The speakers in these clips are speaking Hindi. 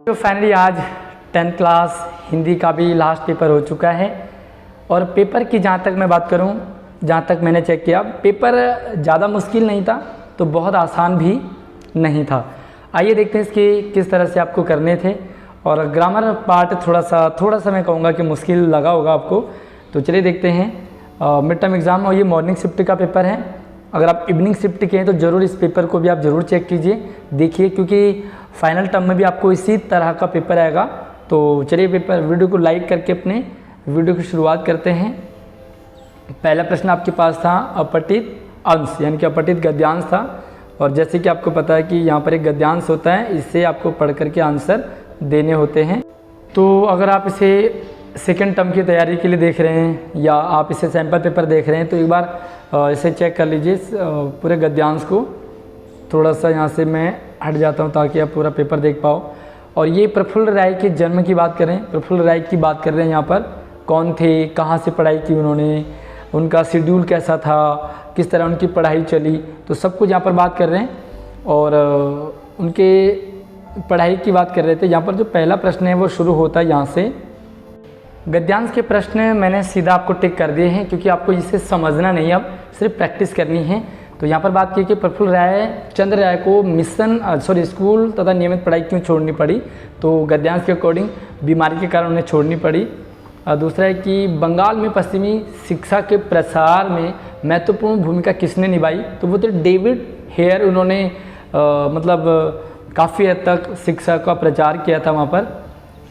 तो फाइनली आज 10th क्लास हिंदी का भी लास्ट पेपर हो चुका है। और पेपर की जहाँ तक मैं बात करूँ, जहाँ तक मैंने चेक किया, पेपर ज़्यादा मुश्किल नहीं था तो बहुत आसान भी नहीं था। आइए देखते हैं इसके किस तरह से आपको करने थे। और ग्रामर पार्ट थोड़ा सा मैं कहूँगा कि मुश्किल लगा होगा आपको। तो चलिए देखते हैं। मिड टर्म एग्ज़ाम और ये मॉर्निंग शिफ्ट का पेपर है। अगर आप इवनिंग शिफ्ट के हैं तो ज़रूर इस पेपर को भी आप ज़रूर चेक कीजिए, देखिए, क्योंकि फाइनल टर्म में भी आपको इसी तरह का पेपर आएगा। तो चलिए वीडियो को लाइक करके अपने वीडियो की शुरुआत करते हैं। पहला प्रश्न आपके पास था अपठित अंश, यानी कि अपठित गद्यांश था। और जैसे कि आपको पता है कि यहाँ पर एक गद्यांश होता है, इससे आपको पढ़ करके आंसर देने होते हैं। तो अगर आप इसे सेकेंड टर्म की तैयारी के लिए देख रहे हैं या आप इसे सैम्पल पेपर देख रहे हैं तो एक बार इसे चेक कर लीजिए पूरे गद्यांश को। थोड़ा सा यहाँ से मैं हट जाता हूँ ताकि आप पूरा पेपर देख पाओ। और ये प्रफुल्ल राय के जन्म की बात करें, प्रफुल्ल राय की बात कर रहे हैं यहाँ पर। कौन थे, कहाँ से पढ़ाई की उन्होंने, उनका शेड्यूल कैसा था, किस तरह उनकी पढ़ाई चली, तो सब कुछ यहाँ पर बात कर रहे हैं। और उनके पढ़ाई की बात कर रहे थे। यहाँ पर जो पहला प्रश्न है वो शुरू होता है यहाँ से। गद्यांश के प्रश्न मैंने सीधा आपको टिक कर दिए हैं क्योंकि आपको इसे समझना नहीं, अब सिर्फ प्रैक्टिस करनी है। तो यहाँ पर बात की कि प्रफुल्ल राय चंद्र राय को स्कूल तथा नियमित पढ़ाई क्यों छोड़नी पड़ी। तो गद्यांश के अकॉर्डिंग बीमारी के कारण उन्हें छोड़नी पड़ी। दूसरा है कि बंगाल में पश्चिमी शिक्षा के प्रसार में महत्वपूर्ण भूमिका किसने निभाई। तो वो तो डेविड हेयर, उन्होंने काफ़ी हद तक शिक्षा का प्रचार किया था वहाँ पर।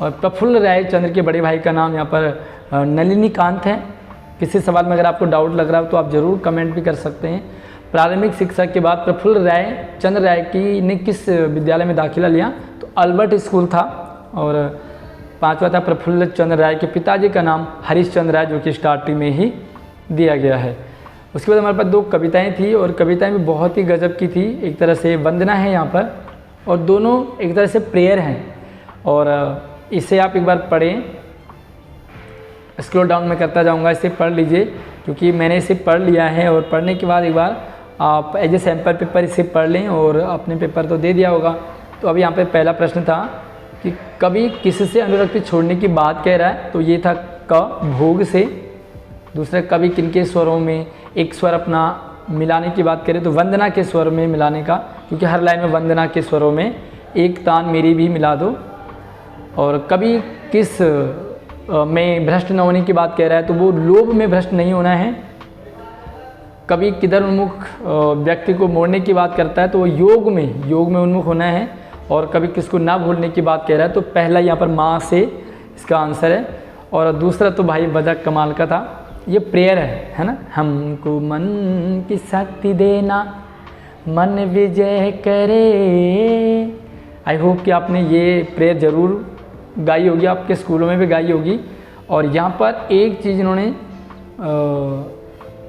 और प्रफुल्ल राय चंद्र के बड़े भाई का नाम यहाँ पर नलिनीकांत है। किसी सवाल में अगर आपको डाउट लग रहा हो तो आप ज़रूर कमेंट भी कर सकते हैं। प्रारंभिक शिक्षा के बाद प्रफुल्ल राय चंद्र राय ने किस विद्यालय में दाखिला लिया। तो अल्बर्ट स्कूल था। और पांचवा था प्रफुल्ल चंद्र राय के पिताजी का नाम हरिश्चंद्र राय, जो कि स्टार्टिंग में ही दिया गया है। उसके बाद हमारे पास दो कविताएं थी और कविताएं भी बहुत ही गजब की थी। एक तरह से वंदना है यहाँ पर और दोनों एक तरह से प्रेयर हैं। और इसे आप एक बार पढ़ें, स्क्रॉल डाउन में करता जाऊँगा, इसे पढ़ लीजिए क्योंकि मैंने इसे पढ़ लिया है। और पढ़ने के बाद एक बार आप एज ए सैम्पल पेपर इसे पढ़ लें और अपने पेपर तो दे दिया होगा। तो अभी यहाँ पे पहला प्रश्न था कि कवि किससे अनुरक्ति छोड़ने की बात कह रहा है। तो ये था क, भोग से। दूसरा, कवि किनके स्वरों में एक स्वर अपना मिलाने की बात करें तो वंदना के स्वर में मिलाने का, क्योंकि हर लाइन में वंदना के स्वरों में एक तान मेरी भी मिला दो। और कवि किस में भ्रष्ट न होने की बात कह रहा है। तो वो लोभ में भ्रष्ट नहीं होना है। कवि किधर उन्मुख व्यक्ति को मोड़ने की बात करता है तो वो योग में उन्मुख होना है। और कवि किसको ना भूलने की बात कह रहा है तो पहला यहाँ पर माँ से इसका आंसर है। और दूसरा तो भाई बड़ा कमाल का था, ये प्रेयर है ना। हमको मन की शक्ति देना, मन विजय करे। आई होप कि आपने ये प्रेयर ज़रूर गाई होगी, आपके स्कूलों में भी गाई होगी। और यहाँ पर एक चीज़ इन्होंने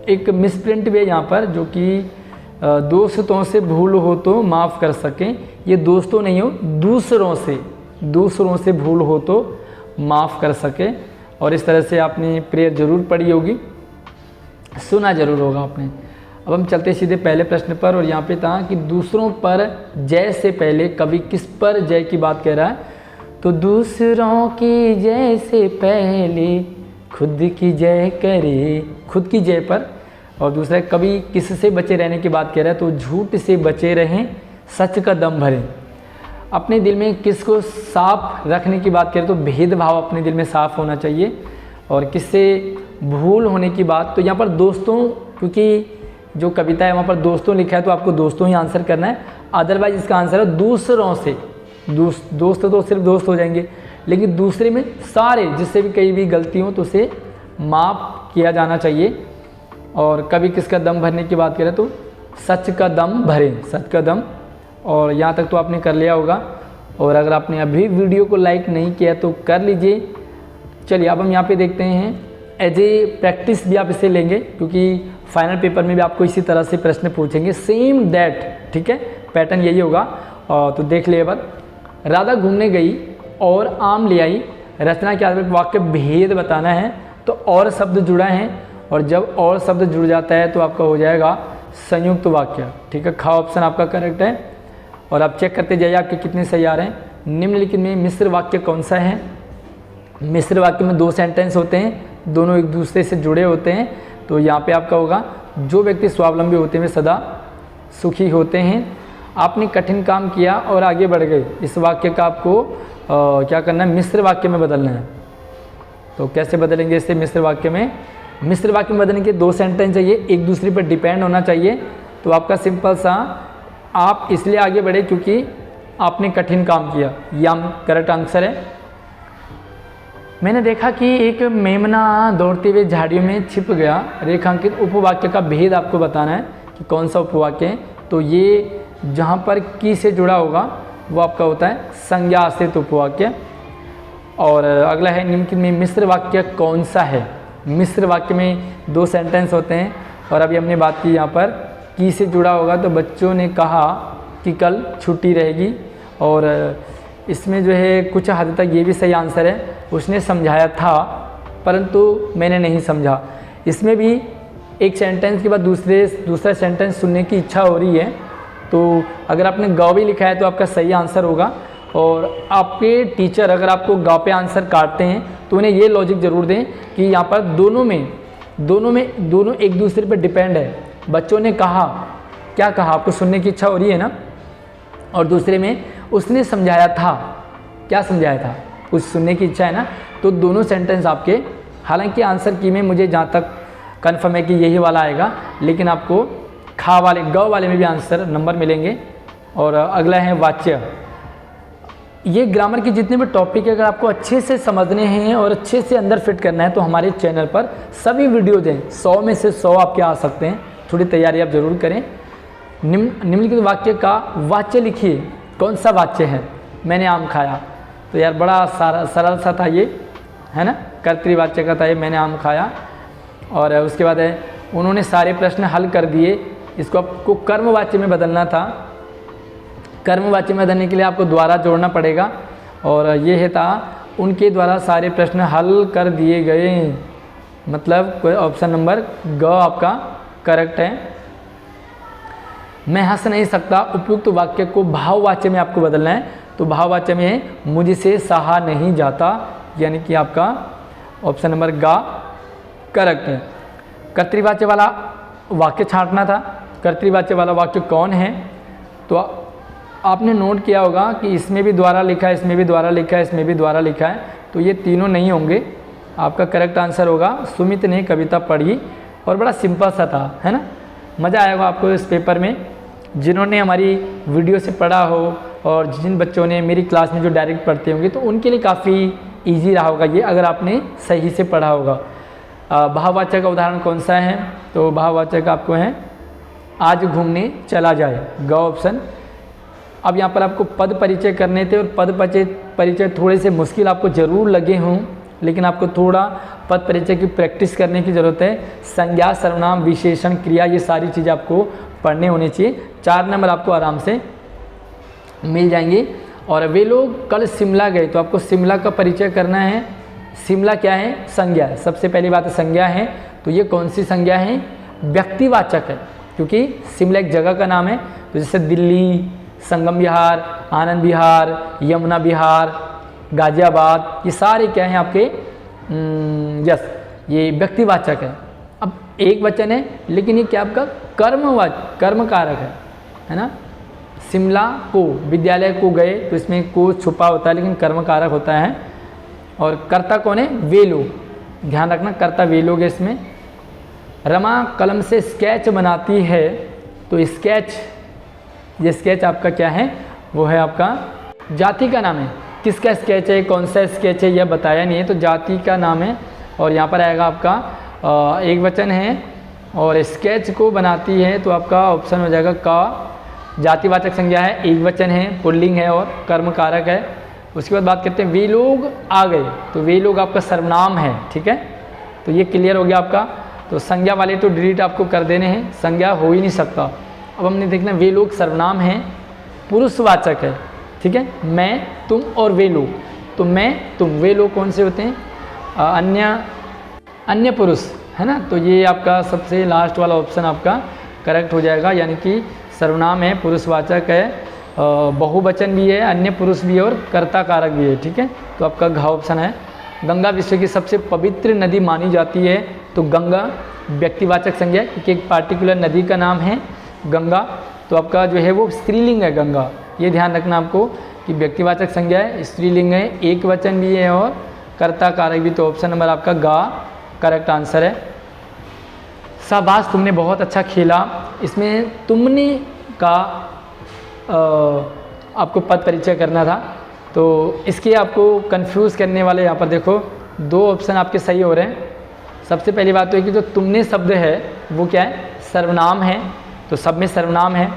एक मिसप्रिंट भी है यहाँ पर, जो कि दोस्तों से भूल हो तो माफ़ कर सकें। ये दोस्तों नहीं हो, दूसरों से भूल हो तो माफ़ कर सके। और इस तरह से आपने प्रेयर ज़रूर पढ़ी होगी, सुना ज़रूर होगा आपने। अब हम चलते सीधे पहले प्रश्न पर। और यहाँ पे था कि दूसरों पर जय से पहले कवि किस पर जय की बात कह रहा है। तो दूसरों की जय से पहले खुद की जय करे, खुद की जय पर। और दूसरा, कवि किससे बचे रहने की बात कह रहा है। तो झूठ से बचे रहें, सच का दम भरें। अपने दिल में किसको साफ रखने की बात करें तो भेदभाव अपने दिल में साफ होना चाहिए। और किससे भूल होने की बात, तो यहाँ पर दोस्तों, क्योंकि जो कविता है वहाँ पर दोस्तों लिखा है तो आपको दोस्तों ही आंसर करना है। अदरवाइज इसका आंसर है दूसरों से। दोस्त तो सिर्फ दोस्त हो जाएंगे, लेकिन दूसरे में सारे, जिससे भी कहीं भी गलती हो तो उसे माफ़ किया जाना चाहिए। और कभी किसका दम भरने की बात करें तो सच का दम भरें, सच का दम। और यहाँ तक तो आपने कर लिया होगा। और अगर आपने अभी वीडियो को लाइक नहीं किया तो कर लीजिए। चलिए अब हम यहाँ पे देखते हैं, एज ए प्रैक्टिस भी आप इसे लेंगे क्योंकि फाइनल पेपर में भी आपको इसी तरह से प्रश्न पूछेंगे, सेम दैट, ठीक है, पैटर्न यही होगा। तो देख लिए बात। राधा घूमने गई और आम ले आई, रचना के आधार पर वाक्य भेद बताना है। तो और शब्द जुड़ा है, और जब और शब्द जुड़ जाता है तो आपका हो जाएगा संयुक्त वाक्य, ठीक है। खा ऑप्शन आपका करेक्ट है। और आप चेक करते जाइए आपके कितने सही आ रहे हैं। निम्नलिखित में मिश्र वाक्य कौन सा है। मिश्र वाक्य में 2 सेंटेंस होते हैं, दोनों एक दूसरे से जुड़े होते हैं। तो यहाँ पे आपका होगा, जो व्यक्ति स्वावलंबी होते हुए सदा सुखी होते हैं। आपने कठिन काम किया और आगे बढ़ गए। इस वाक्य का आपको क्या करना है, मिश्र वाक्य में बदलना है। तो कैसे बदलेंगे इसे मिश्र वाक्य में? मिश्र वाक्य में बदलने के 2 सेंटेंस चाहिए, एक दूसरे पर डिपेंड होना चाहिए। तो आपका सिंपल सा, आप इसलिए आगे बढ़े क्योंकि आपने कठिन काम किया, यह करेक्ट आंसर है। मैंने देखा कि एक मेमना दौड़ते हुए झाड़ियों में छिप गया। रेखांकित उपवाक्य का भेद आपको बताना है कि कौन सा उपवाक्य है। तो ये जहाँ पर की से जुड़ा होगा वो आपका होता है संज्ञा आश्रित उपवाक्य। और अगला है, निम्नलिखित में मिश्र वाक्य कौन सा है। मिश्र वाक्य में 2 सेंटेंस होते हैं और अभी हमने बात की यहाँ पर की से जुड़ा होगा। तो बच्चों ने कहा कि कल छुट्टी रहेगी, और इसमें जो है कुछ हद तक ये भी सही आंसर है। उसने समझाया था परंतु मैंने नहीं समझा। इसमें भी एक सेंटेंस के बाद दूसरा सेंटेंस सुनने की इच्छा हो रही है। तो अगर आपने गाँव भी लिखा है तो आपका सही आंसर होगा। और आपके टीचर अगर आपको गाँव पे आंसर काटते हैं तो उन्हें ये लॉजिक ज़रूर दें कि यहाँ पर दोनों एक दूसरे पर डिपेंड है। बच्चों ने कहा, क्या कहा, आपको सुनने की इच्छा हो रही है ना, और दूसरे में उसने समझाया था, क्या समझाया था, कुछ सुनने की इच्छा है ना। तो दोनों सेंटेंस आपके, हालांकि आंसर की में मुझे जहाँ तक कन्फर्म है कि यही वाला आएगा, लेकिन आपको खा वाले ग वाले में भी आंसर नंबर मिलेंगे। और अगला है वाच्य। ये ग्रामर के जितने भी टॉपिक है अगर आपको अच्छे से समझने हैं और अच्छे से अंदर फिट करना है तो हमारे चैनल पर सभी वीडियोज हैं, 100 में से 100 आपके आ सकते हैं। थोड़ी तैयारी आप ज़रूर करें। निम्नलिखित वाक्य का वाच्य लिखिए, कौन सा वाच्य है। मैंने आम खाया, तो यार बड़ा सरल सा था ये, है ना, कर्तृवाच्य का था ये, मैंने आम खाया। और उसके बाद है, उन्होंने सारे प्रश्न हल कर दिए। इसको आपको कर्मवाच्य में बदलना था। कर्मवाच्य में बदलने के लिए आपको द्वारा जोड़ना पड़ेगा। और ये है था, उनके द्वारा सारे प्रश्न हल कर दिए गए, मतलब कोई ऑप्शन नंबर ग आपका करेक्ट है। मैं हंस नहीं सकता, उपयुक्त वाक्य को भाववाच्य में आपको बदलना है। तो भाववाच्य में मुझसे सहा नहीं जाता, यानी कि आपका ऑप्शन नंबर ग करेक्ट है। कर्तृवाच्य वाला वाक्य छांटना था। कर्तृवाच्य वाला वाक्य कौन है? तो आपने नोट किया होगा कि इसमें भी द्वारा लिखा है, इसमें भी द्वारा लिखा है, इसमें भी द्वारा लिखा है। तो ये तीनों नहीं होंगे। आपका करेक्ट आंसर होगा, सुमित ने कविता पढ़ी। और बड़ा सिंपल सा था, है ना। मज़ा आएगा आपको इस पेपर में। जिन्होंने हमारी वीडियो से पढ़ा हो और जिन बच्चों ने मेरी क्लास में जो डायरेक्ट पढ़ते होंगे तो उनके लिए काफ़ी ईजी रहा होगा ये, अगर आपने सही से पढ़ा होगा। भाववाच्य का उदाहरण कौन सा है? तो भाववाच्य का आपको है, आज घूमने चला जाए, ग ऑप्शन। अब यहाँ पर आपको पद परिचय करने थे और पद परिचय थोड़े से मुश्किल आपको ज़रूर लगे हों, लेकिन आपको थोड़ा पद परिचय की प्रैक्टिस करने की ज़रूरत है। संज्ञा, सर्वनाम, विशेषण, क्रिया, ये सारी चीज़ें आपको पढ़ने होनी चाहिए। 4 नंबर आपको आराम से मिल जाएंगे। और वे लोग कल शिमला गए, तो आपको शिमला का परिचय करना है। शिमला क्या है? संज्ञा है। सबसे पहली बात संज्ञा है। तो ये कौन सी संज्ञा है? व्यक्तिवाचक है, क्योंकि शिमला एक जगह का नाम है। तो जैसे दिल्ली, संगम विहार, आनंद विहार, यमुना विहार, गाजियाबाद, ये सारे क्या हैं आपके यस, ये व्यक्तिवाचक है। अब एक वचन है, लेकिन ये क्या आपका कर्म कारक है ना। शिमला को, विद्यालय को गए, तो इसमें को छुपा होता है लेकिन कर्म कारक होता है। और कर्ता कौन है? वे लोग, ध्यान रखना, कर्ता वे लोग है इसमें। रमा कलम से स्केच बनाती है, तो स्केच, ये स्केच आपका क्या है? वो है आपका जाति का नाम है। किसका स्केच है, कौन सा स्केच है, यह बताया नहीं है, तो जाति का नाम है। और यहाँ पर आएगा आपका एक वचन है और स्केच को बनाती है, तो आपका ऑप्शन हो जाएगा का। जातिवाचक संज्ञा है, एक वचन है, पुल्लिंग है और कर्म कारक है। उसके बाद बात करते हैं वे लोग आ गए, तो वे लोग आपका सर्वनाम है, ठीक है। तो ये क्लियर हो गया आपका। तो संज्ञा वाले तो डिलीट आपको कर देने हैं, संज्ञा हो ही नहीं सकता। अब हमने देखना, वे लोग सर्वनाम हैं, पुरुषवाचक है, ठीक है। मैं, तुम और वे लोग, तो मैं, तुम, वे लोग कौन से होते हैं? अन्य पुरुष, है ना। तो ये आपका सबसे लास्ट वाला ऑप्शन आपका करेक्ट हो जाएगा, यानी कि सर्वनाम है, पुरुषवाचक है। बहुवचन भी है, अन्य पुरुष भी है और कर्ता कारक भी है। ठीक है, तो आपका घ ऑप्शन है। गंगा विश्व की सबसे पवित्र नदी मानी जाती है, तो गंगा व्यक्तिवाचक संज्ञा है, क्योंकि एक पार्टिकुलर नदी का नाम है गंगा, तो आपका जो है वो स्त्रीलिंग है गंगा। ये ध्यान रखना आपको कि व्यक्तिवाचक संज्ञा है, स्त्रीलिंग है, एक वचन भी है और कर्ता कारक भी। तो ऑप्शन नंबर आपका गा करेक्ट आंसर है। शाबाश तुमने बहुत अच्छा खेला, इसमें तुमने का आपको पद परिचय करना था, तो इसके आपको कंफ्यूज करने वाले यहाँ पर देखो 2 ऑप्शन आपके सही हो रहे हैं। सबसे पहली बात तो है कि जो तुमने शब्द है वो क्या है, सर्वनाम है, तो सब में सर्वनाम है।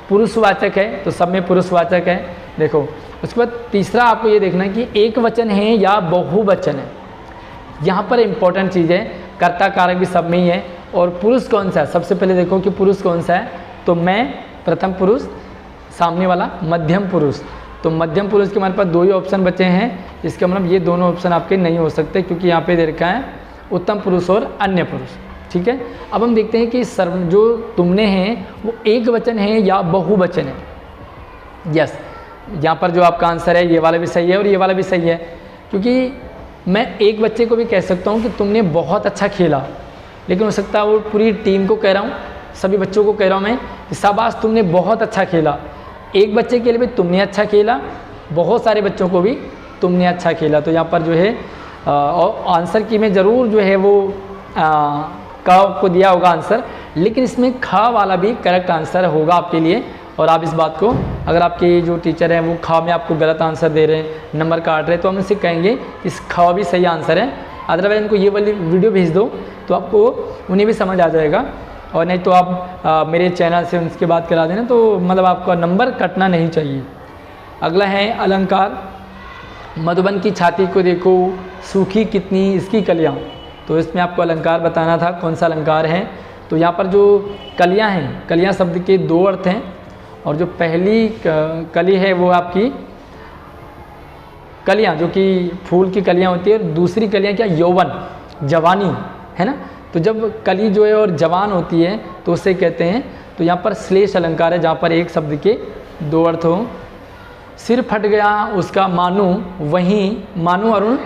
पुरुषवाचक है, तो सब में पुरुषवाचक है। देखो उसके बाद तीसरा आपको ये देखना है कि एक वचन है या बहुवचन है। यहाँ पर इम्पोर्टेंट चीज़ है, कर्ता कारक भी सब में ही है, और पुरुष कौन सा है। सबसे पहले देखो कि पुरुष कौन सा है, तो मैं प्रथम पुरुष, सामने वाला मध्यम पुरुष। तो मध्यम पुरुष के हमारे पास 2 ही ऑप्शन बचे हैं, इसका मतलब ये दोनों ऑप्शन आपके नहीं हो सकते, क्योंकि यहाँ पे दे रखा है उत्तम पुरुष और अन्य पुरुष। ठीक है, अब हम देखते हैं कि जो तुमने हैं वो एक वचन है या बहुवचन है। यस, यहाँ पर जो आपका आंसर है ये वाला भी सही है और ये वाला भी सही है, क्योंकि मैं एक बच्चे को भी कह सकता हूँ कि तुमने बहुत अच्छा खेला, लेकिन हो सकता है वो पूरी टीम को कह रहा हूँ, सभी बच्चों को कह रहा हूँ मैं कि शाबाश तुमने बहुत अच्छा खेला। एक बच्चे के लिए भी तुमने अच्छा खेला, बहुत सारे बच्चों को भी तुमने अच्छा खेला। तो यहाँ पर जो है और आंसर की में ज़रूर जो है वो क को दिया होगा आंसर, लेकिन इसमें ख वाला भी करेक्ट आंसर होगा आपके लिए। और आप इस बात को, अगर आपके जो टीचर हैं वो ख में आपको गलत आंसर दे रहे हैं, नंबर काट रहे हैं, तो हम इसे कहेंगे इस ख भी सही आंसर है। अदरवाइज इनको ये वाली वीडियो भेज दो तो आपको उन्हें भी समझ आ जाएगा, और नहीं तो आप मेरे चैनल से उनकी बात करा देना, तो मतलब आपका नंबर कटना नहीं चाहिए। अगला है अलंकार। मधुबन की छाती को देखो, सूखी कितनी इसकी कलियाँ। तो इसमें आपको अलंकार बताना था, कौन सा अलंकार है। तो यहाँ पर जो कलियाँ हैं, कलियाँ शब्द के 2 अर्थ हैं, और जो पहली कली है वो आपकी कलियाँ, जो कि फूल की कलियाँ होती है, और दूसरी कलियाँ क्या, यौवन, जवानी है ना। तो जब कली जो है और जवान होती है तो उसे कहते हैं। तो यहाँ पर श्लेष अलंकार है, जहाँ पर एक शब्द के 2 अर्थ हों। सिर फट गया उसका मानू, वहीं मानू अरुण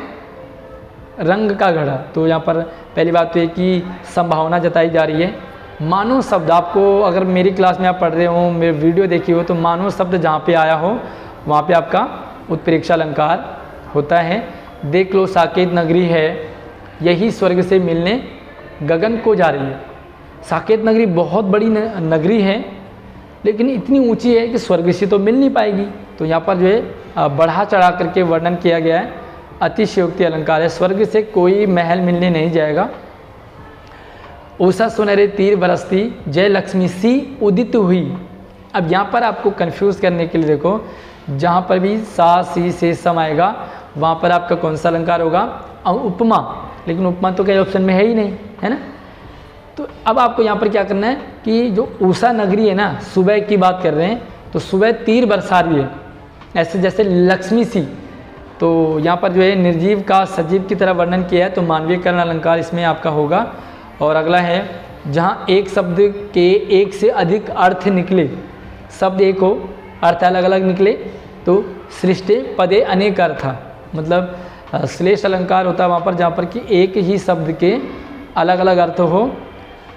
रंग का घड़ा। तो यहाँ पर पहली बात तो है कि संभावना जताई जा रही है। मानो शब्द आपको, अगर मेरी क्लास में आप पढ़ रहे हो, मेरे वीडियो देखी हो, तो मानो शब्द जहाँ पे आया हो वहाँ पे आपका उत्प्रेक्षा अलंकार होता है। देख लो साकेत नगरी है, यही स्वर्ग से मिलने गगन को जा रही है। साकेत नगरी बहुत बड़ी नगरी है, लेकिन इतनी ऊंची है कि स्वर्ग से तो मिल नहीं पाएगी। तो यहाँ पर जो है बढ़ा चढ़ा करके वर्णन किया गया है, अतिशयोक्ति अलंकार है। स्वर्ग से कोई महल मिलने नहीं जाएगा। उषा सुनहरे तीर बरसती, जय लक्ष्मी सी उदित हुई। अब यहाँ पर आपको कंफ्यूज करने के लिए देखो, जहाँ पर भी सा सी से सम आएगा वहाँ पर आपका कौन सा अलंकार होगा, उपमा। लेकिन उपमा तो कई ऑप्शन में है ही नहीं, है ना। तो अब आपको यहाँ पर क्या करना है कि जो उषा नगरी है ना, सुबह की बात कर रहे हैं, तो सुबह तीर बरसा रही है, ऐसे जैसे लक्ष्मी सी। तो यहाँ पर जो है निर्जीव का सजीव की तरह वर्णन किया है, तो मानवीयकरण अलंकार इसमें आपका होगा। और अगला है, जहाँ एक शब्द के एक से अधिक अर्थ निकले, शब्द एक हो अर्थ अलग अलग निकले, तो सृष्टि पदे अनेक अर्थ। मतलब श्लेष अलंकार होता है वहाँ पर जहाँ पर कि एक ही शब्द के अलग अलग अर्थ हो।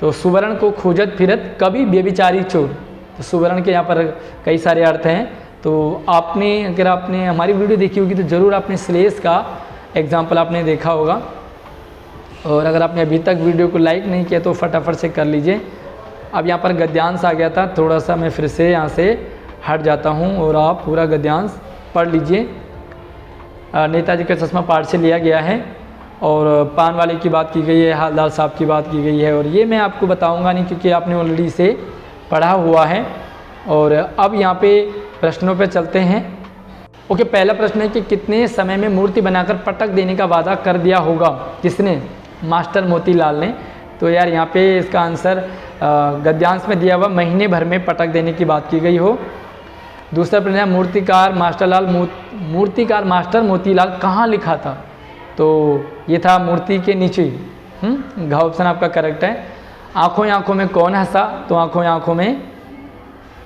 तो सुवर्ण को खोजत फिरत कभी व्यभिचारी चोर। तो सुवर्ण के यहाँ पर कई सारे अर्थ हैं। तो आपने, अगर आपने हमारी वीडियो देखी होगी तो ज़रूर आपने श्लेष का एग्जाम्पल आपने देखा होगा। और अगर आपने अभी तक वीडियो को लाइक नहीं किया तो फटाफट से कर लीजिए। अब यहाँ पर गद्यांश आ गया था, थोड़ा सा मैं फिर से यहाँ से हट जाता हूँ और आप पूरा गद्यांश पढ़ लीजिए। नेताजी का चश्मा पाठ से लिया गया है, और पान वाले की बात की गई है, हालदार साहब की बात की गई है, और ये मैं आपको बताऊँगा नहीं क्योंकि आपने ऑलरेडी इसे पढ़ा हुआ है। और अब यहाँ पे प्रश्नों पे चलते हैं। ओके, पहला प्रश्न है कि कितने समय में मूर्ति बनाकर पटक देने का वादा कर दिया होगा, किसने, मास्टर मोतीलाल ने। तो यार यहाँ पे इसका आंसर गद्यांश में दिया हुआ महीने भर में पटक देने की बात की गई हो। दूसरा प्रश्न है मूर्तिकार मास्टर मोतीलाल कहाँ लिखा था। तो ये था मूर्ति के नीचे। घ ऑप्शन आपका करेक्ट है। आँखों आँखों में कौन हंसा, तो आँखों आँखों में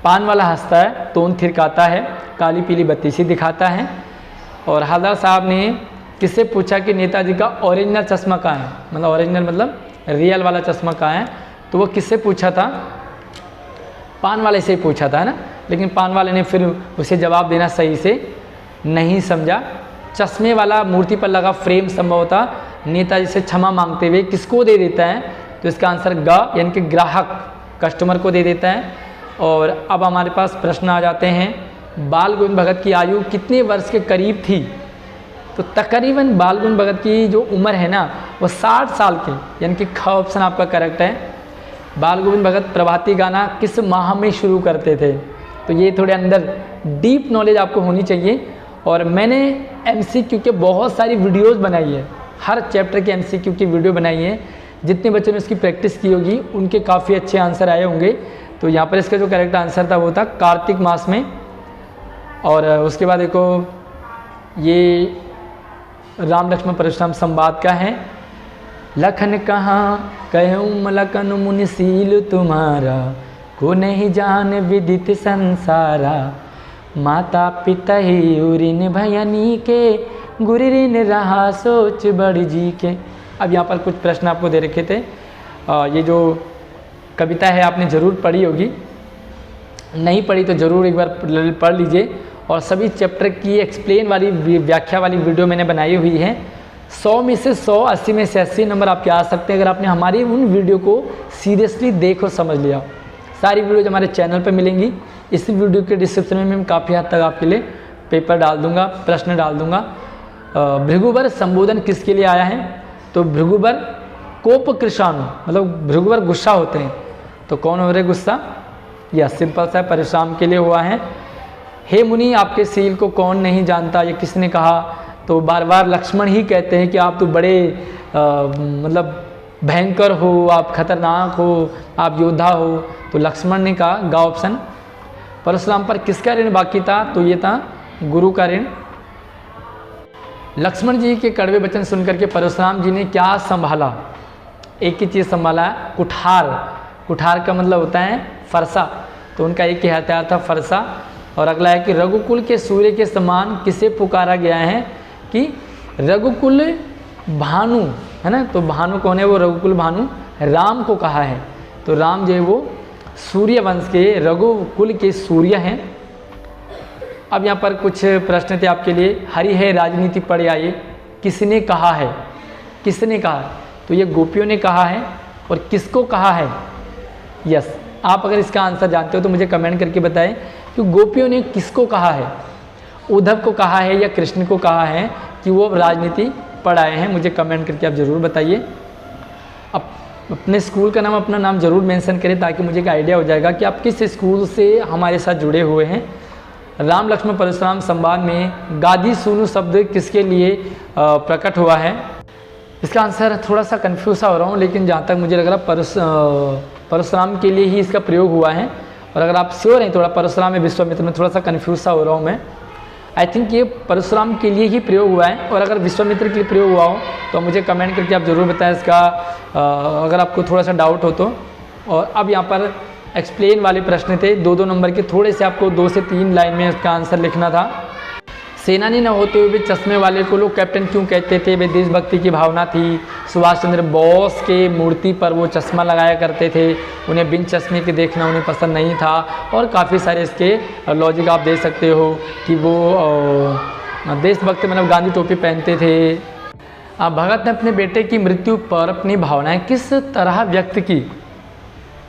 पान वाला हंसता है, तोन थिरकाता है, काली पीली बत्ती सी दिखाता है। और हवलदार साहब ने किससे पूछा कि नेताजी का ओरिजिनल चश्मा कहाँ है, मतलब ओरिजिनल मतलब रियल वाला चश्मा कहाँ है, तो वो किससे पूछा था, पान वाले से ही पूछा था, है ना। लेकिन पान वाले ने फिर उसे जवाब देना सही से नहीं समझा। चश्मे वाला मूर्ति पर लगा फ्रेम संभवतः नेताजी से क्षमा मांगते हुए किसको दे देता है, तो इसका आंसर ग यानी कि ग्राहक, कस्टमर को दे देता है। और अब हमारे पास प्रश्न आ जाते हैं, बाल गोविंद भगत की आयु कितने वर्ष के करीब थी, तो तकरीबन बाल गोविंद भगत की जो उम्र है ना वो 60 साल की, यानी कि ख ऑप्शन आपका करेक्ट है। बाल गोविंद भगत प्रभाती गाना किस माह में शुरू करते थे, तो ये थोड़े अंदर डीप नॉलेज आपको होनी चाहिए। और मैंने MCQ के बहुत सारी वीडियोस बनाई है, हर चैप्टर के MCQ की वीडियो बनाई है। जितने बच्चों ने उसकी प्रैक्टिस की होगी उनके काफ़ी अच्छे आंसर आए होंगे। तो यहाँ पर इसका जो करेक्ट आंसर था वो था कार्तिक मास में। और उसके बाद देखो ये राम लक्ष्मण परशुराम संवाद का है। लखन कहाँ कहूँ लखन मुनिशील तुम्हारा, को नहीं जान विदित संसारा, माता पिता ही उरिन भयनी के, गुरु ऋण रहा सोच बड़ जी के। अब यहाँ पर कुछ प्रश्न आपको दे रखे थे। ये जो कविता है आपने ज़रूर पढ़ी होगी, नहीं पढ़ी तो ज़रूर एक बार पढ़ लीजिए। और सभी चैप्टर की एक्सप्लेन वाली व्याख्या वाली वीडियो मैंने बनाई हुई है। 100 में से 100, 80 में से 80 नंबर आपके आ सकते हैं अगर आपने हमारी उन वीडियो को सीरियसली देख और समझ लिया। सारी वीडियोज हमारे चैनल पर मिलेंगी। इस वीडियो के डिस्क्रिप्शन में मैं काफ़ी हद तक आपके लिए पेपर डाल दूंगा, प्रश्न डाल दूंगा। भृगुबर संबोधन किसके लिए आया है, तो भृगुबर कोप कृषाणु, मतलब भृगुबर गुस्सा होते हैं, तो कौन हो रहे गुस्सा, यह सिंपल सा परशुराम के लिए हुआ है। हे मुनि आपके सील को कौन नहीं जानता, ये किसने कहा, तो बार बार लक्ष्मण ही कहते हैं कि आप तो बड़े मतलब भयंकर हो, आप खतरनाक हो, आप योद्धा हो, तो लक्ष्मण ने कहा गा ऑप्शन। परशुराम पर किसका ऋण बाकी था, तो ये था गुरु का ऋण। लक्ष्मण जी के कड़वे वचन सुनकर के परशुराम जी ने क्या संभाला, एक ही चीज़ संभाला, कुठार। कुठार का मतलब होता है फरसा, तो उनका एक ही हथियार था फरसा। और अगला है कि रघुकुल के सूर्य के समान किसे पुकारा गया है, कि रघुकुल भानु, है ना, तो भानु कौन है, वो रघुकुल भानु राम को कहा है। तो राम जो है वो सूर्य वंश के रघुकुल के सूर्य हैं। अब यहाँ पर कुछ प्रश्न थे आपके लिए। हरि है राजनीति पढ़ आइए, किसने कहा है, किसने कहा, तो ये गोपियों ने कहा है। और किसको कहा है, यस, आप अगर इसका आंसर जानते हो तो मुझे कमेंट करके बताएं कि गोपियों ने किसको कहा है, उद्धव को कहा है या कृष्ण को कहा है कि वो राजनीति पढ़ाए हैं, मुझे कमेंट करके आप ज़रूर बताइए। अपने स्कूल का नाम, अपना नाम ज़रूर मेंशन करें ताकि मुझे एक आइडिया हो जाएगा कि आप किस स्कूल से हमारे साथ जुड़े हुए हैं। राम लक्ष्मण परशुराम संवाद में गादी सूनु शब्द किसके लिए प्रकट हुआ है, इसका आंसर थोड़ा सा कन्फ्यूज सा हो रहा हूँ, लेकिन जहाँ तक मुझे लग रहा परशुराम के लिए ही इसका प्रयोग हुआ है। और अगर आप श्योर हैं थोड़ा परशुराम में विश्वामित्र में थोड़ा सा कन्फ्यूज सा हो रहा हूँ मैं, आई थिंक ये परशुराम के लिए ही प्रयोग हुआ है। और अगर विश्वामित्र के लिए प्रयोग हुआ हो तो मुझे कमेंट करके आप ज़रूर बताएं इसका, अगर आपको थोड़ा सा डाउट हो तो। और अब यहाँ पर एक्सप्लेन वाले प्रश्न थे, 2-2 नंबर के, थोड़े से आपको 2 से 3 लाइन में इसका आंसर लिखना था। सेनानी न होते हुए भी चश्मे वाले को लोग कैप्टन क्यों कहते थे, वे देशभक्ति की भावना थी। सुभाष चंद्र बोस के मूर्ति पर वो चश्मा लगाया करते थे, उन्हें बिन चश्मे के देखना उन्हें पसंद नहीं था। और काफ़ी सारे इसके लॉजिक आप दे सकते हो कि वो देशभक्ति मतलब गांधी टोपी पहनते थे। भगत ने अपने बेटे की मृत्यु पर अपनी भावनाएं किस तरह व्यक्त की,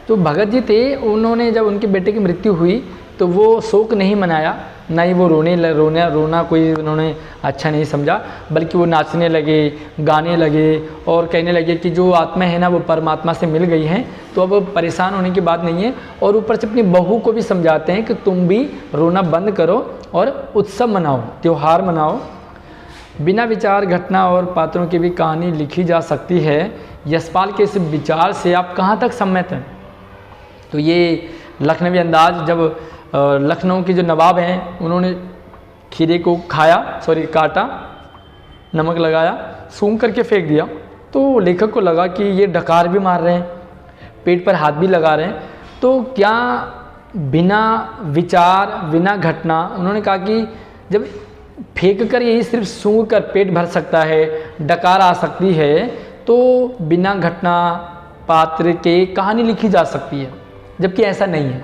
तो भगत जी थे, उन्होंने जब उनके बेटे की मृत्यु हुई तो वो शोक नहीं मनाया, ना ही वो रोना कोई उन्होंने अच्छा नहीं समझा, बल्कि वो नाचने लगे, गाने लगे और कहने लगे कि जो आत्मा है ना वो परमात्मा से मिल गई है, तो अब परेशान होने की बात नहीं है। और ऊपर से अपनी बहू को भी समझाते हैं कि तुम भी रोना बंद करो और उत्सव मनाओ, त्यौहार मनाओ। बिना विचार घटना और पात्रों की भी कहानी लिखी जा सकती है, यशपाल के इस विचार से आप कहाँ तक सम्मत हैं, तो ये लखनवी अंदाज, जब लखनऊ के जो नवाब हैं उन्होंने खीरे को काटा, नमक लगाया, सूंघ करके फेंक दिया, तो लेखक को लगा कि ये डकार भी मार रहे हैं, पेट पर हाथ भी लगा रहे हैं, तो क्या बिना विचार बिना घटना, उन्होंने कहा कि जब फेंक कर यही सिर्फ सूंघ कर पेट भर सकता है, डकार आ सकती है, तो बिना घटना पात्र के कहानी लिखी जा सकती है, जबकि ऐसा नहीं है।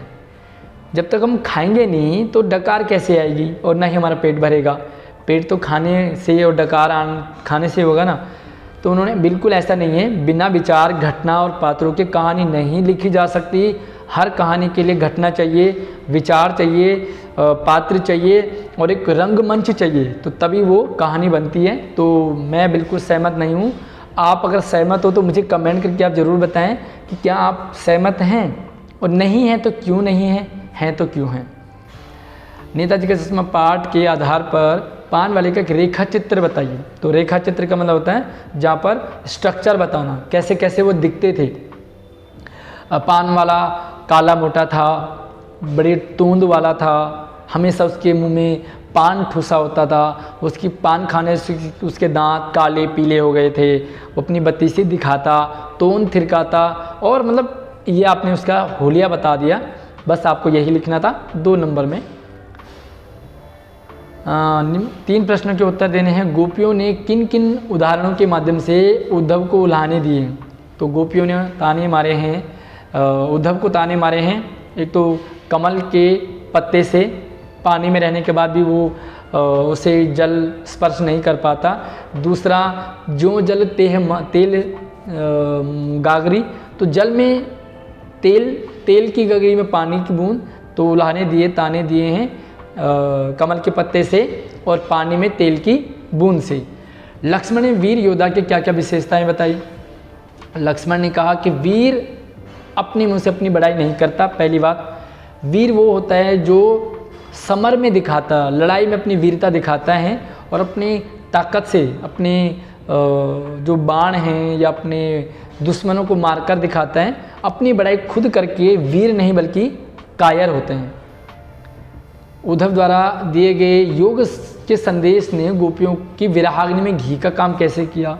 जब तक हम खाएंगे नहीं तो डकार कैसे आएगी और ना ही हमारा पेट भरेगा। पेट तो खाने से और डकार खाने से होगा ना। तो उन्होंने बिल्कुल ऐसा नहीं है, बिना विचार घटना और पात्रों की कहानी नहीं लिखी जा सकती। हर कहानी के लिए घटना चाहिए, विचार चाहिए, पात्र चाहिए और एक रंगमंच चाहिए, तो तभी वो कहानी बनती है। तो मैं बिल्कुल सहमत नहीं हूँ। आप अगर सहमत हो तो मुझे कमेंट करके आप ज़रूर बताएं कि क्या आप सहमत हैं, और नहीं हैं तो क्यों नहीं हैं तो क्यों हैं। नेताजी का चश्मा पाठ के आधार पर पान वाले का एक रेखा चित्र बताइए। तो रेखा चित्र का मतलब होता है जहाँ पर स्ट्रक्चर बताना, कैसे कैसे वो दिखते थे। पान वाला काला मोटा था, बड़ी तूंद वाला था, हमेशा उसके मुंह में पान ठुसा होता था, उसकी पान खाने से उसके दांत काले पीले हो गए थे, वो अपनी बत्ती से दिखाता, तोंद थिरकाता, और मतलब ये आपने उसका होलिया बता दिया। बस आपको यही लिखना था 2 नंबर में। 3 प्रश्नों के उत्तर देने हैं। गोपियों ने किन किन उदाहरणों के माध्यम से उद्धव को उल्हाने दिए। तो गोपियों ने ताने मारे हैं, उद्धव को ताने मारे हैं। एक तो कमल के पत्ते से, पानी में रहने के बाद भी वो उसे जल स्पर्श नहीं कर पाता। दूसरा, जो जल तेल गागरी, तो जल में तेल की गगरी में पानी की बूंद, तो उल्हाने दिए, ताने दिए हैं कमल के पत्ते से और पानी में तेल की बूंद से। लक्ष्मण ने वीर योद्धा के क्या क्या विशेषताएं बताई। लक्ष्मण ने कहा कि वीर अपने मुंह से अपनी बड़ाई नहीं करता। पहली बात, वीर वो होता है जो समर में दिखाता, लड़ाई में अपनी वीरता दिखाता है और अपनी ताकत से अपने जो बाण हैं या अपने दुश्मनों को मारकर दिखाता है। अपनी बड़ाई खुद करके वीर नहीं बल्कि कायर होते हैं। उद्धव द्वारा दिए गए योग के संदेश ने गोपियों की विरहाग्नि में घी का काम कैसे किया।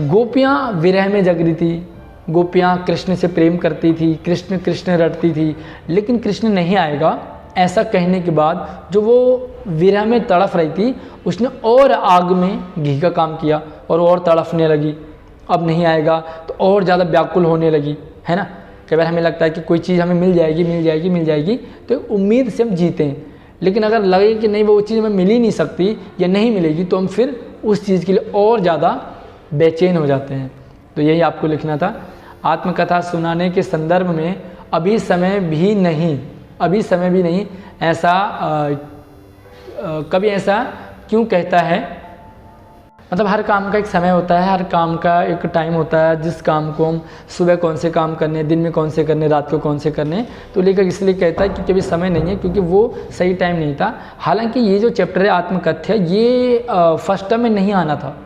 गोपियाँ विरह में जग रही थी, गोपियाँ कृष्ण से प्रेम करती थी, कृष्ण कृष्ण रटती थी, लेकिन कृष्ण नहीं आएगा ऐसा कहने के बाद जो वो विरह में तड़फ रही थी, उसने और आग में घी का काम किया और तड़फने लगी। अब नहीं आएगा तो और ज़्यादा व्याकुल होने लगी, है ना। कई बार हमें लगता है कि कोई चीज़ हमें मिल जाएगी, तो उम्मीद से हम जीते हैं, लेकिन अगर लगे कि नहीं वो चीज़ हमें मिल ही नहीं सकती या नहीं मिलेगी, तो हम फिर उस चीज़ के लिए और ज़्यादा बेचैन हो जाते हैं। तो यही आपको लिखना था। आत्मकथा सुनाने के संदर्भ में अभी समय भी नहीं ऐसा कभी ऐसा क्यों कहता है। मतलब हर काम का एक समय होता है, हर काम का एक टाइम होता है। जिस काम को हम सुबह कौन से काम करने, दिन में कौन से करने, रात को कौन से करने, तो लेखक इसलिए कहता है कि कभी समय नहीं है क्योंकि वो सही टाइम नहीं था। हालांकि ये जो चैप्टर है आत्मकथ्य, ये फर्स्ट टर्म में नहीं आना था,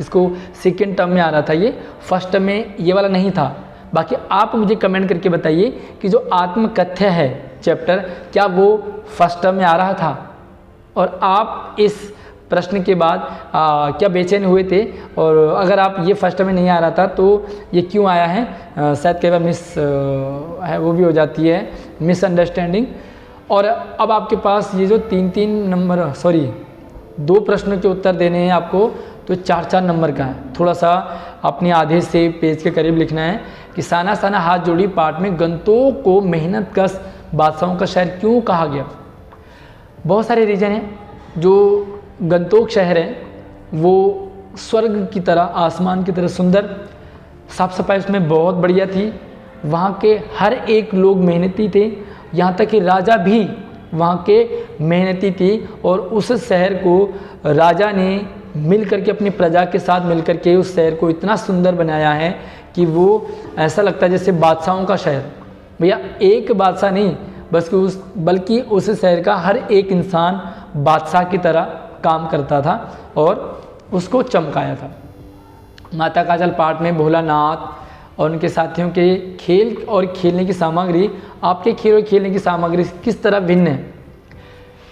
इसको सेकेंड टर्म में आ रहा था। ये फर्स्ट टर्म में ये वाला नहीं था। बाकी आप मुझे कमेंट करके बताइए कि जो आत्मकथ्य है चैप्टर, क्या वो फर्स्ट टर्म में आ रहा था, और आप इस प्रश्न के बाद क्या बेचैन हुए थे, और अगर आप ये फर्स्ट में नहीं आ रहा था तो ये क्यों आया है। शायद कई बार मिस है वो भी हो जाती है, मिसअंडरस्टैंडिंग। और अब आपके पास ये जो 2 प्रश्नों के उत्तर देने हैं आपको, तो 4-4 नंबर का है। थोड़ा सा अपने आधे से पेज के करीब लिखना है कि साना साना हाथ जोड़ी पाठ में गंतोक को मेहनत कश बादशाहों का शहर क्यों कहा गया। बहुत सारे रीजन हैं। जो गंतोक शहर है वो स्वर्ग की तरह, आसमान की तरह सुंदर, साफ सफाई उसमें बहुत बढ़िया थी, वहाँ के हर एक लोग मेहनती थे, यहाँ तक कि राजा भी वहाँ के मेहनती थी। और उस शहर को राजा ने मिल करके अपनी प्रजा के साथ मिल करके उस शहर को इतना सुंदर बनाया है कि वो ऐसा लगता है जैसे बादशाहों का शहर। भैया एक बादशाह नहीं, बल्कि उस शहर का हर एक इंसान बादशाह की तरह काम करता था और उसको चमकाया था। माता काजल पाठ में भोलानाथ और उनके साथियों के खेल और खेलने की सामग्री, आपके खेल और खेलने की सामग्री किस तरह भिन्न है।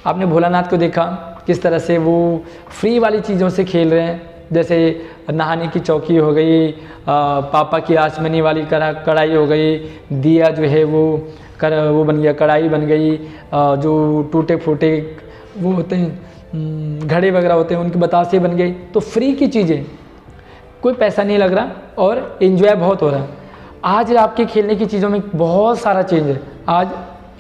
आपने भोलानाथ को देखा किस तरह से वो फ्री वाली चीज़ों से खेल रहे हैं, जैसे नहाने की चौकी हो गई, पापा की आचमनी वाली कढ़ाई हो गई, दिया जो है वो वो बन गया, कढ़ाई बन गई, जो टूटे फूटे वो होते हैं घड़े वगैरह होते हैं उनके बतासे बन गए। तो फ्री की चीज़ें, कोई पैसा नहीं लग रहा और इन्जॉय बहुत हो रहा है। आज आपके खेलने की चीज़ों में बहुत सारा चेंज है। आज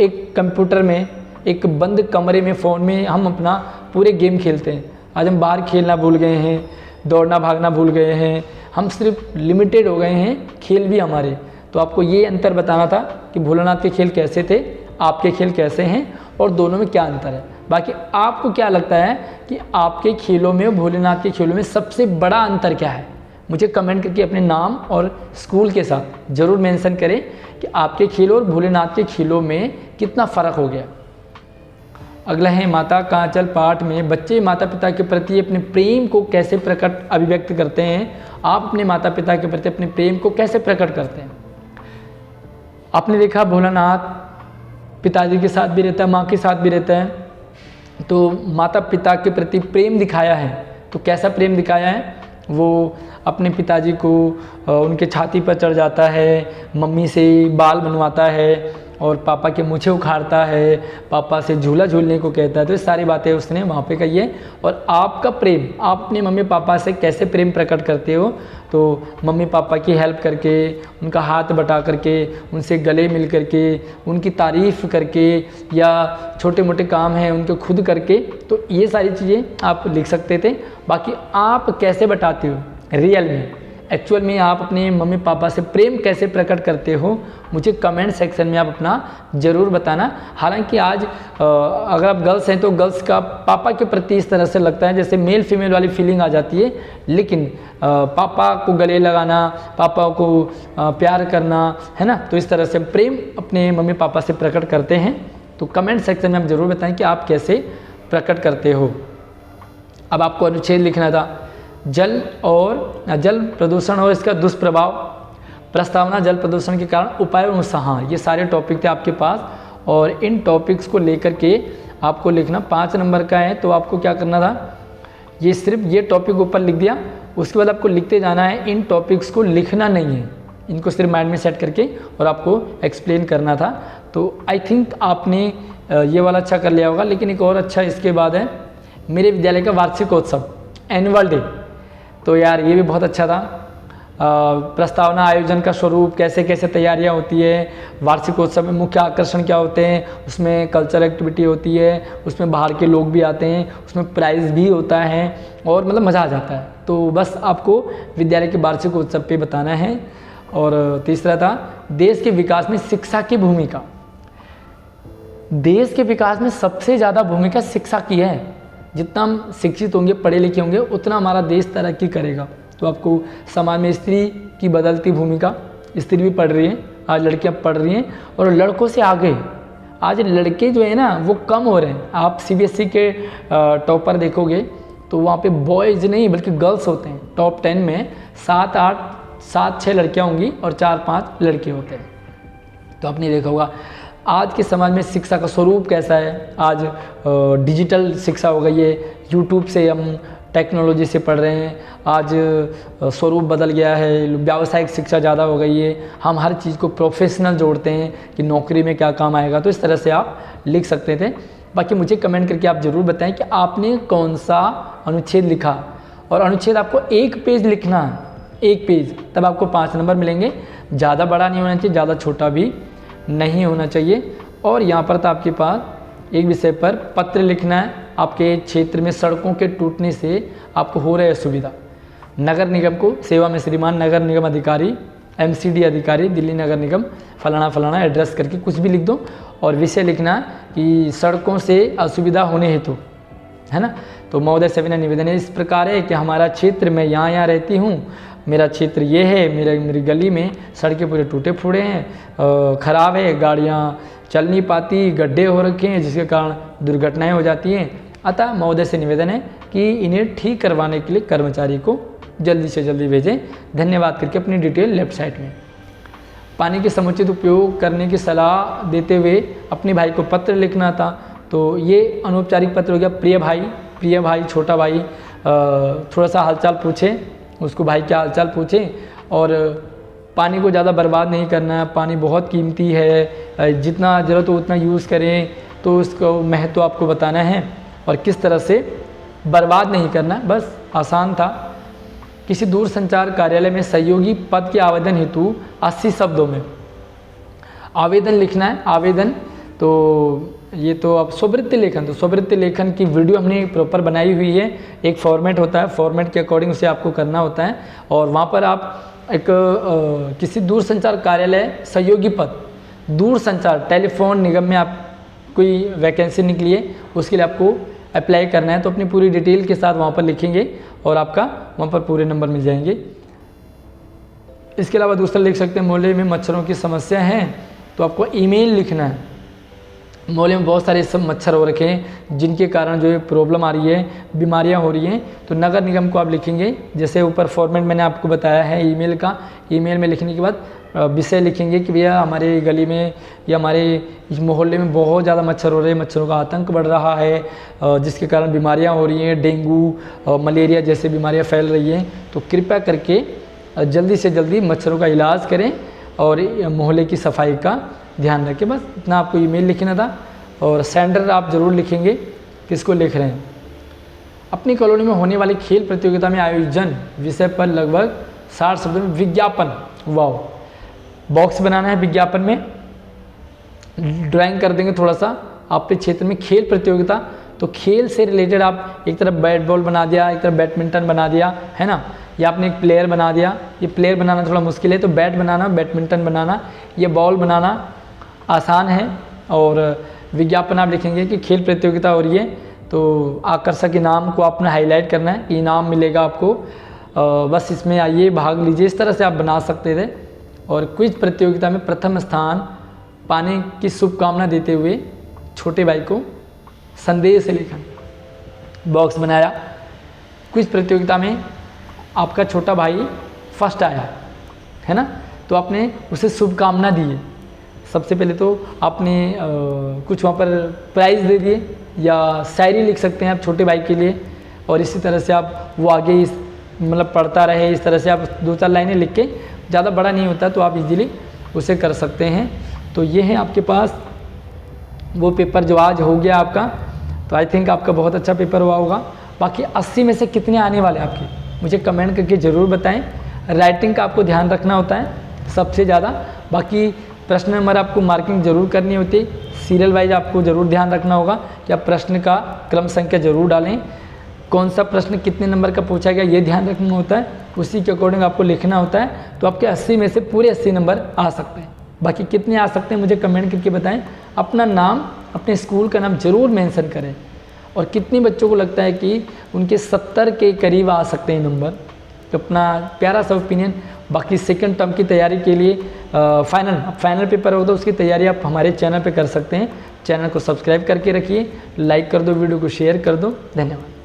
एक कंप्यूटर में, एक बंद कमरे में, फ़ोन में हम अपना पूरे गेम खेलते हैं। आज हम बाहर खेलना भूल गए हैं, दौड़ना भागना भूल गए हैं, हम सिर्फ लिमिटेड हो गए हैं खेल भी हमारे। तो आपको ये अंतर बताना था कि भोलानाथ के खेल कैसे थे, आपके खेल कैसे हैं और दोनों में क्या अंतर है। बाकी आपको क्या लगता है कि आपके खेलों में और भोलेनाथ के खेलों में सबसे बड़ा अंतर क्या है, मुझे कमेंट करके अपने नाम और स्कूल के साथ ज़रूर मेंशन करें कि आपके खेलों और भोलेनाथ के खेलों में कितना फ़र्क हो गया। अगला है माता का आंचल पाठ में बच्चे माता पिता के प्रति अपने प्रेम को कैसे प्रकट अभिव्यक्त करते हैं। आप अपने माता पिता के प्रति अपने प्रेम को कैसे प्रकट करते हैं। आपने देखा भोलानाथ पिताजी के साथ भी रहता है, माँ के साथ भी रहता है, तो माता पिता के प्रति प्रेम दिखाया है। तो कैसा प्रेम दिखाया है, वो अपने पिताजी को उनके छाती पर चढ़ जाता है, मम्मी से बाल बनवाता है और पापा के मूछें उखाड़ता है, पापा से झूला झूलने को कहता है। तो ये सारी बातें उसने वहाँ पे कही है। और आपका प्रेम, आप अपने मम्मी पापा से कैसे प्रेम प्रकट करते हो, तो मम्मी पापा की हेल्प करके, उनका हाथ बटा करके, उनसे गले मिल करके, उनकी तारीफ़ करके, या छोटे मोटे काम हैं उनके खुद करके। तो ये सारी चीज़ें आप लिख सकते थे। बाकी आप कैसे बताते हो रियल में, एक्चुअल में आप अपने मम्मी पापा से प्रेम कैसे प्रकट करते हो, मुझे कमेंट सेक्शन में आप अपना ज़रूर बताना। हालांकि आज अगर आप गर्ल्स हैं तो गर्ल्स का पापा के प्रति इस तरह से लगता है जैसे मेल फीमेल वाली फीलिंग आ जाती है, लेकिन पापा को गले लगाना, पापा को प्यार करना, है ना, तो इस तरह से प्रेम अपने मम्मी पापा से प्रकट करते हैं। तो कमेंट सेक्शन में आप ज़रूर बताएं कि आप कैसे प्रकट करते हो। अब आपको अनुच्छेद लिखना था, जल प्रदूषण और इसका दुष्प्रभाव, प्रस्तावना, जल प्रदूषण के कारण उपाय और हाँ, ये सारे टॉपिक थे आपके पास। और इन टॉपिक्स को लेकर के आपको लिखना 5 नंबर का है। तो आपको क्या करना था, ये सिर्फ ये टॉपिक ऊपर लिख दिया, उसके बाद आपको लिखते जाना है। इन टॉपिक्स को लिखना नहीं है, इनको सिर्फ माइंड में सेट करके और आपको एक्सप्लेन करना था। तो आई थिंक आपने ये वाला अच्छा कर लिया होगा। लेकिन एक और अच्छा इसके बाद है मेरे विद्यालय का वार्षिकोत्सव, एनुअल डे। तो यार ये भी बहुत अच्छा था। प्रस्तावना, आयोजन का स्वरूप, कैसे कैसे तैयारियां होती है, वार्षिकोत्सव में मुख्य आकर्षण क्या होते हैं, उसमें कल्चरल एक्टिविटी होती है, उसमें बाहर के लोग भी आते हैं, उसमें प्राइज़ भी होता है और मतलब मज़ा आ जाता है। तो बस आपको विद्यालय के वार्षिकोत्सव पे बताना है। और तीसरा था देश के विकास में शिक्षा की भूमिका। देश के विकास में सबसे ज़्यादा भूमिका शिक्षा की है। जितना हम शिक्षित होंगे, पढ़े लिखे होंगे, उतना हमारा देश तरक्की करेगा। तो आपको समाज में स्त्री की बदलती भूमिका, स्त्री भी पढ़ रही है, आज लड़कियां पढ़ रही हैं और लड़कों से आगे आज लड़के जो है ना वो कम हो रहे हैं। आप CBSE के टॉपर देखोगे तो वहाँ पे बॉयज़ नहीं बल्कि गर्ल्स होते हैं। टॉप 10 में 7-6 लड़कियाँ होंगी और 4-5 लड़के होते हैं। तो आपने देखा होगा आज के समाज में शिक्षा का स्वरूप कैसा है। आज डिजिटल शिक्षा हो गई है, यूट्यूब से हम टेक्नोलॉजी से पढ़ रहे हैं। आज स्वरूप बदल गया है, व्यावसायिक शिक्षा ज़्यादा हो गई है। हम हर चीज़ को प्रोफेशनल जोड़ते हैं कि नौकरी में क्या काम आएगा। तो इस तरह से आप लिख सकते थे। बाकी मुझे कमेंट करके आप ज़रूर बताएं कि आपने कौन सा अनुच्छेद लिखा। और अनुच्छेद आपको 1 पेज लिखना है, 1 पेज, तब आपको 5 नंबर मिलेंगे। ज़्यादा बड़ा नहीं होना चाहिए, ज़्यादा छोटा भी नहीं होना चाहिए। और यहाँ पर तो आपके पास एक विषय पर पत्र लिखना है। आपके क्षेत्र में सड़कों के टूटने से आपको हो रही असुविधा, नगर निगम को सेवा में श्रीमान नगर निगम अधिकारी, MCD अधिकारी, दिल्ली नगर निगम, फलाना फलाना एड्रेस करके कुछ भी लिख दो। और विषय लिखना है कि सड़कों से असुविधा होने हेतु, है ना। तो महोदय से विनय निवेदन इस प्रकार है कि हमारा क्षेत्र में यहाँ रहती हूँ, मेरा क्षेत्र ये है, मेरी गली में सड़कें पूरे टूटे फूटे हैं, ख़राब है, गाड़ियाँ चल नहीं पाती, गड्ढे हो रखे हैं जिसके कारण दुर्घटनाएं हो जाती हैं। अतः महोदय से निवेदन है कि इन्हें ठीक करवाने के लिए कर्मचारी को जल्दी से जल्दी भेजें। धन्यवाद करके अपनी डिटेल लेफ्ट साइड में। पानी के समुचित उपयोग करने की सलाह देते हुए अपने भाई को पत्र लिखना था। तो ये अनौपचारिक पत्र हो गया। प्रिय भाई, छोटा भाई, थोड़ा सा हालचाल पूछें, उसको भाई क्या हालचाल पूछें। और पानी को ज़्यादा बर्बाद नहीं करना है, पानी बहुत कीमती है, जितना ज़रूरत हो उतना यूज़ करें, तो उसको महत्व आपको बताना है और किस तरह से बर्बाद नहीं करना। बस आसान था। किसी दूर संचार कार्यालय में सहयोगी पद के आवेदन हेतु 80 शब्दों में आवेदन लिखना है। आवेदन तो ये तो अब स्ववृत्ति लेखन, तो स्ववृत्ति लेखन की वीडियो हमने प्रॉपर बनाई हुई है। एक फॉर्मेट होता है, फॉर्मेट के अकॉर्डिंग उसे आपको करना होता है और वहाँ पर आप एक किसी दूर संचार कार्यालय सहयोगी पद, दूर संचार टेलीफोन निगम में आप कोई वैकेंसी निकली है, उसके लिए आपको अप्लाई करना है। तो अपनी पूरी डिटेल के साथ वहाँ पर लिखेंगे और आपका वहाँ पर पूरे नंबर मिल जाएंगे। इसके अलावा दूसरा लिख सकते हैं, मोहल्ले में मच्छरों की समस्या है, तो आपको ईमेल लिखना है। मोहल्ले में बहुत सारे सब मच्छर हो रखे हैं जिनके कारण जो है प्रॉब्लम आ रही है, बीमारियां हो रही हैं, तो नगर निगम को आप लिखेंगे। जैसे ऊपर फॉर्मेट मैंने आपको बताया है ईमेल का, ईमेल में लिखने के बाद विषय लिखेंगे कि भैया हमारे गली में या हमारे इस मोहल्ले में बहुत ज़्यादा मच्छर हो रहे हैं, मच्छरों का आतंक बढ़ रहा है, जिसके कारण बीमारियाँ हो रही हैं, डेंगू मलेरिया जैसे बीमारियाँ फैल रही हैं, तो कृपया करके जल्दी से जल्दी मच्छरों का इलाज करें और मोहल्ले की सफाई का ध्यान रखें। बस इतना आपको ईमेल लिखना था। और सेंडर आप ज़रूर लिखेंगे, किसको लिख रहे हैं। अपनी कॉलोनी में होने वाली खेल प्रतियोगिता में आयोजन विषय पर लगभग 60 शब्दों में विज्ञापन, वाह, बॉक्स बनाना है, विज्ञापन में ड्राइंग कर देंगे थोड़ा सा आपके क्षेत्र में खेल प्रतियोगिता, तो खेल से रिलेटेड आप एक तरफ बैट बॉल बना दिया, एक तरफ बैडमिंटन बना दिया, है ना, या आपने एक प्लेयर बना दिया। ये प्लेयर बनाना थोड़ा मुश्किल है, तो बैट बनाना, बैडमिंटन बनाना, ये बॉल बनाना आसान है। और विज्ञापन आप लिखेंगे कि खेल प्रतियोगिता हो रही है, तो आकर्षक इनाम को आपने हाईलाइट करना है, इनाम मिलेगा आपको, बस इसमें आइए भाग लीजिए, इस तरह से आप बना सकते थे। और क्विज प्रतियोगिता में प्रथम स्थान पाने की शुभकामना देते हुए छोटे भाई को संदेश लेखन बॉक्स बनाया। क्विज प्रतियोगिता में आपका छोटा भाई फर्स्ट आया है ना, तो आपने उसे शुभकामना दी है। सबसे पहले तो आपने कुछ वहाँ पर प्राइज़ दे दिए, या शायरी लिख सकते हैं आप छोटे भाई के लिए, और इसी तरह से आप वो आगे इस मतलब पढ़ता रहे, इस तरह से आप 2-4 लाइनें लिख के, ज़्यादा बड़ा नहीं होता तो आप इजीली उसे कर सकते हैं। तो ये है आपके पास वो पेपर जो आज हो गया आपका, तो आई थिंक आपका बहुत अच्छा पेपर हुआ होगा। बाकी 80 में से कितने आने वाले आपके मुझे कमेंट करके ज़रूर बताएं। राइटिंग का आपको ध्यान रखना होता है सबसे ज़्यादा, बाकी प्रश्न नंबर आपको मार्किंग जरूर करनी होती है। सीरियल वाइज आपको ज़रूर ध्यान रखना होगा कि आप प्रश्न का क्रम संख्या जरूर डालें, कौन सा प्रश्न कितने नंबर का पूछा गया ये ध्यान रखना होता है, उसी के अकॉर्डिंग आपको लिखना होता है। तो आपके 80 में से पूरे 80 नंबर आ सकते हैं। बाकी कितने आ सकते हैं मुझे कमेंट करके बताएं। अपना नाम, अपने स्कूल का नाम ज़रूर मेंशन करें, और कितने बच्चों को लगता है कि उनके 70 के करीब आ सकते हैं नंबर, तो अपना प्यारा सा ओपिनियन। बाकी सेकंड टर्म की तैयारी के लिए फाइनल पेपर होगा, तो उसकी तैयारी आप हमारे चैनल पे कर सकते हैं। चैनल को सब्सक्राइब करके रखिए, लाइक कर दो, वीडियो को शेयर कर दो। धन्यवाद।